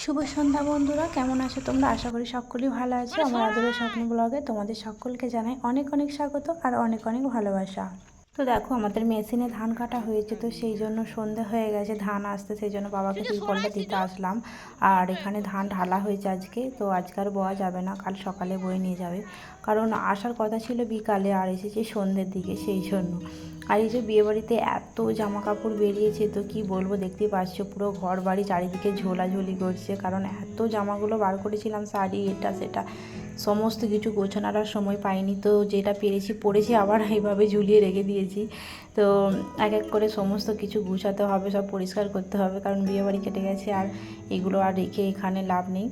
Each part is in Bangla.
শুভ সন্ধ্যা বন্ধুরা, কেমন আছো তোমরা? আশা করি সকলেই ভালো আছো। আমার আদরের স্বপ্ন ব্লগে তোমাদের সকলকে জানাই অনেক অনেক স্বাগত আর অনেক অনেক ভালোবাসা। তো দেখো, আমাদের মেশিনে ধান কাটা হয়েছে, তো সেই জন্য সন্ধে হয়ে গেছে, ধান আসতে, সেই জন্য বাবাকে টিউবওয়েলটা দিতে আসলাম। আর এখানে ধান ঢালা হয়েছে আজকে, তো আজকে আর বওয়া যাবে না, কাল সকালে বয়ে নিয়ে যাবে, কারণ আসার কথা ছিল বিকালে আর এসেছে সন্ধ্যের দিকে, সেই জন্য। আর এই যে বিয়েবাড়িতে এত জামা কাপড় বেরিয়েছে, তো কি বলবো, দেখতেই পাচ্ছ পুরো ঘর বাড়ি চারিদিকে ঝোলাঝুলি করছে, কারণ এত জামাগুলো বার করেছিলাম, শাড়ি এটা সেটা সমস্ত কিছু গোছানোর আর সময় পাইনি, তো যেটা পেরেছি পরেছি, আবার এইভাবে ঝুলিয়ে রেখে দিয়েছি। তো এক এক করে সমস্ত কিছু গুছাতে হবে, সব পরিষ্কার করতে হবে, কারণ বিয়েবাড়ি কেটে গেছে আর এগুলো আর রেখে এখানে লাভ নেই।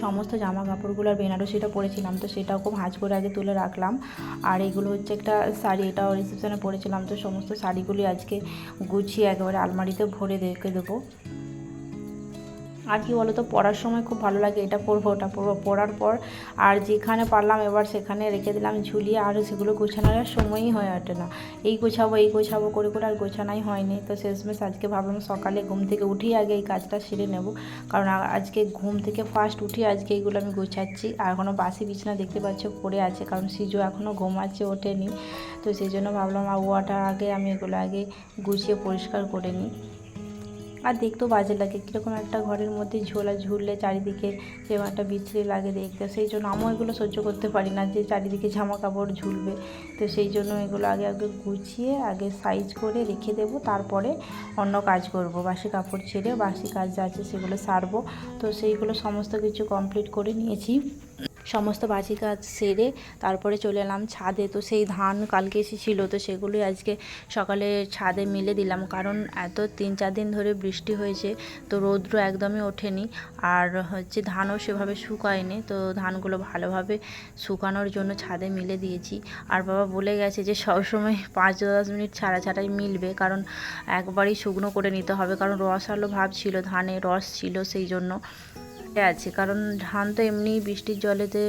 সমস্ত জামা কাপড়গুলো আর বেনারসিটা পরেছিলাম, তো সেটাও খুব ভাঁজ করে আগে তুলে রাখলাম। আর এগুলো হচ্ছে একটা শাড়ি, এটাও রিসেপশনে পরেছিলাম, তো সমস্ত শাড়িগুলি আজকে গুছিয়ে একেবারে আলমারিতে ভরে রেখে দেবো। আর কি বলো তো, পড়ার সময় খুব ভালো লাগে, এটা পরবো ওটা পরবো, পড়ার পর আর যেখানে পারলাম এবার সেখানে রেখে দিলাম ঝুলিয়ে, আর সেগুলো গোছানোর আর সময়ই হয়ে ওঠে না। এই গোছাবো করে করে আর গোছানোই হয়নি। তো শেষমেশ আজকে ভাবলাম সকালে ঘুম থেকে উঠেই আগে এই কাজটা সেরে নেব, কারণ আজকে ঘুম থেকে ফার্স্ট উঠে আজকে এইগুলো আমি গোছাচ্ছি। আর এখনও বাসি বিছানা দেখতে পাচ্ছ পড়ে আছে, কারণ সিজু এখনও ঘুমাচ্ছে, ওঠেনি। তো সেই জন্য ভাবলাম ওটার আগে আমি এগুলো আগে গুছিয়ে পরিষ্কার করে নিই। আর দেখতেও বাজে লাগে, কীরকম একটা ঘরের মধ্যে ঝোলা ঝুললে চারিদিকে যেমন একটা বিচ্ছিরি লাগে দেখতে, সেই জন্য আমিও এগুলো সহ্য করতে পারি না যে চারিদিকে জামা কাপড় ঝুলবে। তো সেই জন্য এগুলো আগে আগে গুছিয়ে আগে সাইজ করে রেখে দেবো, তারপরে অন্য কাজ করব। বাসি কাপড় ছেড়ে বাসি কাজ যা আছে সেগুলো সারবো। তো সেইগুলো সমস্ত কিছু কমপ্লিট করে নিয়েছি, সমস্ত বাসি কাজ সেরে তারপরে চলে এলাম ছাদে। তো সেই ধান কালকে এসেছিলো, তো সেগুলোই আজকে সকালে ছাদে মিলে দিলাম, কারণ এত 3-4 দিন ধরে বৃষ্টি হয়েছে, তো রৌদ্র একদমই ওঠেনি, আর হচ্ছে ধানও সেভাবে শুকায়নি। তো ধানগুলো ভালোভাবে শুকানোর জন্য ছাদে মিলে দিয়েছি। আর বাবা বলে গেছে যে সবসময় 5-10 মিনিট ছাড়া ছাড়াই মিলবে, কারণ একবারই শুকনো করে নিতে হবে, কারণ রস আলো ভাব ছিল, ধানে রস ছিল, সেই জন্য আছে। কারণ ধান তো এমনি বৃষ্টির জলেতে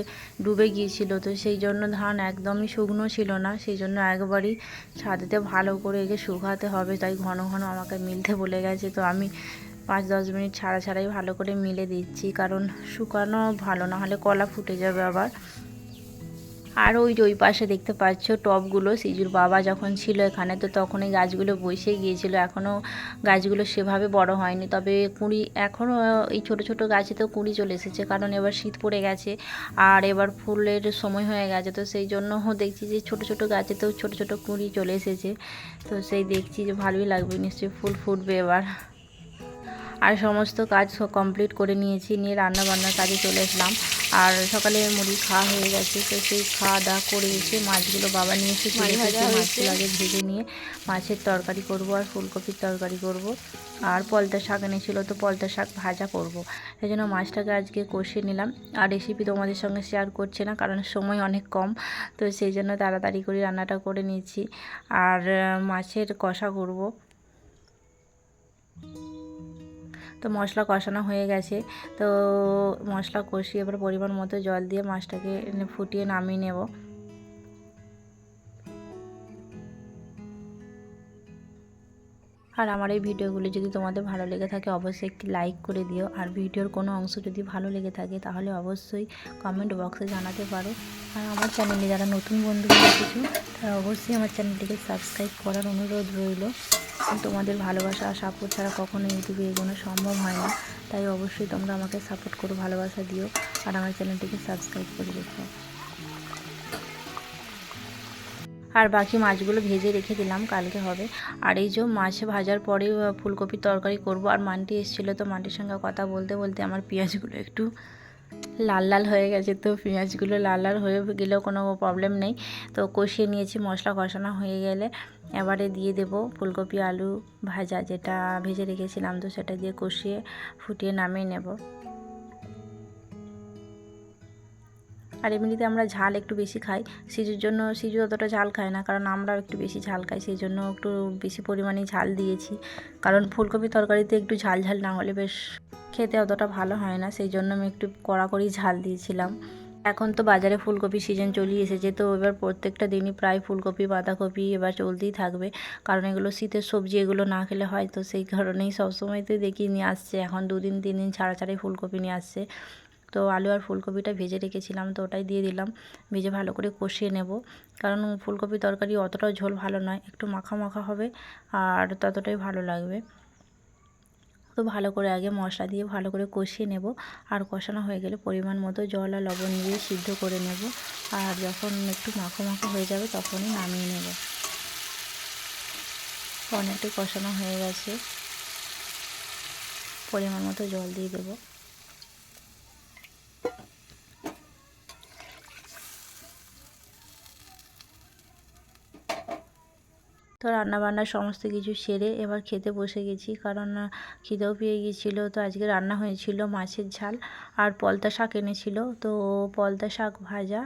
ডুবে গিয়েছিল, তো সেই জন্য ধান একদমই শুকনো ছিল না, সেই জন্য একবারই ছাদেতে ভালো করে একে শুকাতে হবে, তাই ঘন ঘন আমাকে মিলতে বলে গেছে। তো আমি 5-10 মিনিট ছাড়া ছাড়াই ভালো করে মিলে দিচ্ছি, কারণ শুকানো ভালো, না হলে কলা ফুটে যাবে আবার। আর ওই যে ওই পাশে দেখতে পাচ্ছ টবগুলো, সিজুর বাবা যখন ছিল এখানে, তো তখন এই গাছগুলো বসে গিয়েছিল, এখনও গাছগুলো সেভাবে বড় হয়নি, তবে কুঁড়ি এখনও এই ছোট ছোট গাছে তো কুঁড়ি চলে এসেছে, কারণ এবার শীত পড়ে গেছে আর এবার ফুলের সময় হয়ে গেছে, তো সেই জন্য দেখছি যে ছোট ছোট গাছে তো ছোট ছোট কুঁড়ি চলে এসেছে। তো সেই দেখছি যে ভালোই লাগবে, নিশ্চয়ই ফুল ফুটবে এবার। আর সমস্ত কাজ কমপ্লিট করে নিয়েছি, নিয়ে রান্না বান্নার কাজে চলে আসলাম। আর সকালে মুড়ি খাওয়া হয়ে গেছে, তো সেই খাওয়া দাওয়া করে এসে মাছগুলো বাবা নিয়ে এসে মাছগুলো আগে ভেজে নিয়ে মাছের তরকারি করব আর ফুলকপির তরকারি করব। আর পলতা শাক এনেছিলো, তো পলতা শাক ভাজা করব, সেই জন্য মাছটাকে আজকে কষিয়ে নিলাম। আর রেসিপি তোমাদের সঙ্গে শেয়ার করছি না, কারণ সময় অনেক কম, তো সেই জন্য তাড়াতাড়ি করে রান্নাটা করে নিয়েছি। আর মাছের কষা করব। তো মশলা কষানো হয়ে গেছে, তো মশলা কষিয়ে এবার পরিমাণ মতো জল দিয়ে মাছটাকে ফুটিয়ে নামিয়ে নেব। আর আমার এই ভিডিওগুলি যদি তোমাদের ভালো লেগে থাকে অবশ্যই একটি লাইক করে দিও, আর ভিডিওর কোনো অংশ যদি ভালো লেগে থাকে তাহলে অবশ্যই কমেন্ট বক্সে জানাতে পারো। আর আমার চ্যানেলে যারা নতুন বন্ধুগুলো এসেছো তারা অবশ্যই আমার চ্যানেলটিকে সাবস্ক্রাইব করার অনুরোধ রইল। তোমাদের ভালোবাসা আর সাপোর্ট ছাড়া কখনো ইউটিউবে এগোনো সম্ভব হয় না, তাই অবশ্যই তোমরা আমাকে সাপোর্ট করো, ভালোবাসা দিও, আর আমার চ্যানেলটিকে সাবস্ক্রাইব করে রেখো। আর বাকি মাছগুলো ভেজে রেখে দিলাম, কালকে হবে। আর এই যে মাছ ভাজার পরে ফুলকপির তরকারি করব। আর মান্টি এসেছিলো, তো মান্টির সঙ্গে কথা বলতে বলতে আমার পেঁয়াজগুলো একটু লাল লাল হয়ে গেছে, তো পেঁয়াজগুলো লাল লাল হয়ে গেলেও কোনো প্রবলেম নেই। তো কষিয়ে নিয়েছি, মশলা কষানো হয়ে গেলে এবারে দিয়ে দেব ফুলকপি আলু ভাজা, যেটা ভেজে রেখেছিলাম, তো সেটা দিয়ে কষিয়ে ফুটিয়ে নামিয়ে নেব। আর এমনিতে আমরা ঝাল একটু বেশি খাই, সিজু অতটা ঝাল খায় না, কারণ আমরাও একটু বেশি ঝাল খাই, সেই জন্য একটু বেশি পরিমাণে ঝাল দিয়েছি, কারণ ফুলকপি তরকারিতে একটু ঝাল ঝাল না হলে বেশ খেতে অতটা ভালো হয় না, সেই জন্য আমি একটু কড়া করেই ঝাল দিয়েছিলাম। এখন তো বাজারে ফুলকপি সিজন চলেই এসেছে, তো এবার প্রত্যেকটা দিনই প্রায় ফুলকপি বাঁধাকপি এবার চলতেই থাকবে, কারণ এগুলো শীতের সবজি, এগুলো না খেলে হয়, তো সেই কারণেই সবসময় তো দেখি নিয়ে আসছে। এখন 2 দিন 3 দিন ছাড়া ছাড়াই ফুলকপি নিয়ে আসছে। তো আলু আর ফুলকপিটা ভেজে রেখেছিলাম, তো ওটাই দিয়ে দিলাম। ভেজে ভালো করে কষিয়ে নেব, কারণ ফুলকপি তরকারি অতটাও ঝোল ভালো নয়, একটু মাখা মাখা হবে আর ততটাই ভালো লাগবে। তো ভালো করে আগে মশলা দিয়ে ভালো করে কষিয়ে নেব, আর কষানো হয়ে গেলে পরিমাণ মতো জল আর লবণ দিয়ে সিদ্ধ করে নেব, আর যখন একটু মাখো মাখো হয়ে যাবে তখনই নামিয়ে নেব। অনেকটাই কষানো হয়ে গেছে, পরিমাণ মতো জল দিয়ে দেবো। তো রান্নাবান্না সমস্ত কিছু সেরে এবার খেতে বসে গেছি, কারণ খিদেও পেয়ে গিয়েছিলো। তো আজকে রান্না হয়েছিল মাছের ঝাল আর পলতা শাক এনেছিল, তো পলতা শাক ভাজা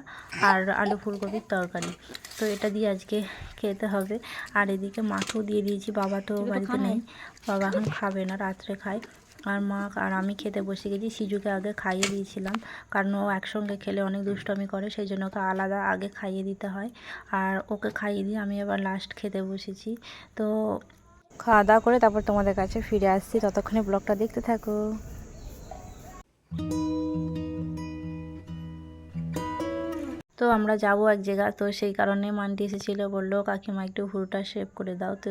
আর আলু ফুলকপির তরকারি, তো এটা দিয়ে আজকে খেতে হবে। আর এদিকে মাকেও দিয়ে দিয়েছি, বাবা তো বাড়িতে নেই, বাবা এখন খাবে না, রাত্রে খায়। আর মা আর আমি খেতে বসে গেছি। সিজুকে আগে খাইয়ে দিয়েছিলাম, কারণ ও একসঙ্গে খেলে অনেক দুষ্টমি করে, সেই জন্য ওকে আলাদা আগে খাইয়ে দিতে হয়। আর ওকে খাইয়ে দিয়ে আমি এবার লাস্ট খেতে বসেছি। তো খাওয়া দাওয়া করে তারপর তোমাদের কাছে ফিরে আসছি, ততক্ষণে ব্লগটা দেখতে থাকো। তো আমরা যাব এক জায়গা, তো সেই কারণে মান্টি এসেছিলো, বললো কাকিমা একটু ভুরুটা শেভ করে দাও। তো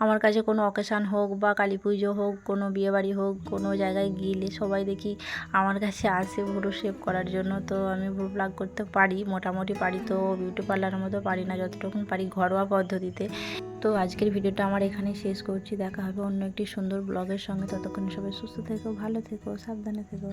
আমার কাছে কোনো অকেশান হোক বা কালী পুজো হোক, কোনো বিয়েবাড়ি হোক, কোনো জায়গায় গেলে সবাই দেখি আমার কাছে আসে ভুরু শেভ করার জন্য। তো আমি ভুরু প্লাগ করতে পারি, মোটামুটি পারি, তো বিউটি পার্লারের মতো পারি না, যতটুকু পারি ঘরোয়া পদ্ধতিতে। তো আজকের ভিডিওটা আমার এখানেই শেষ করছি, দেখা হবে অন্য একটি সুন্দর ব্লগের সঙ্গে। ততক্ষণ সবাই সুস্থ থেকো, ভালো থেকো, সাবধানে থেকো।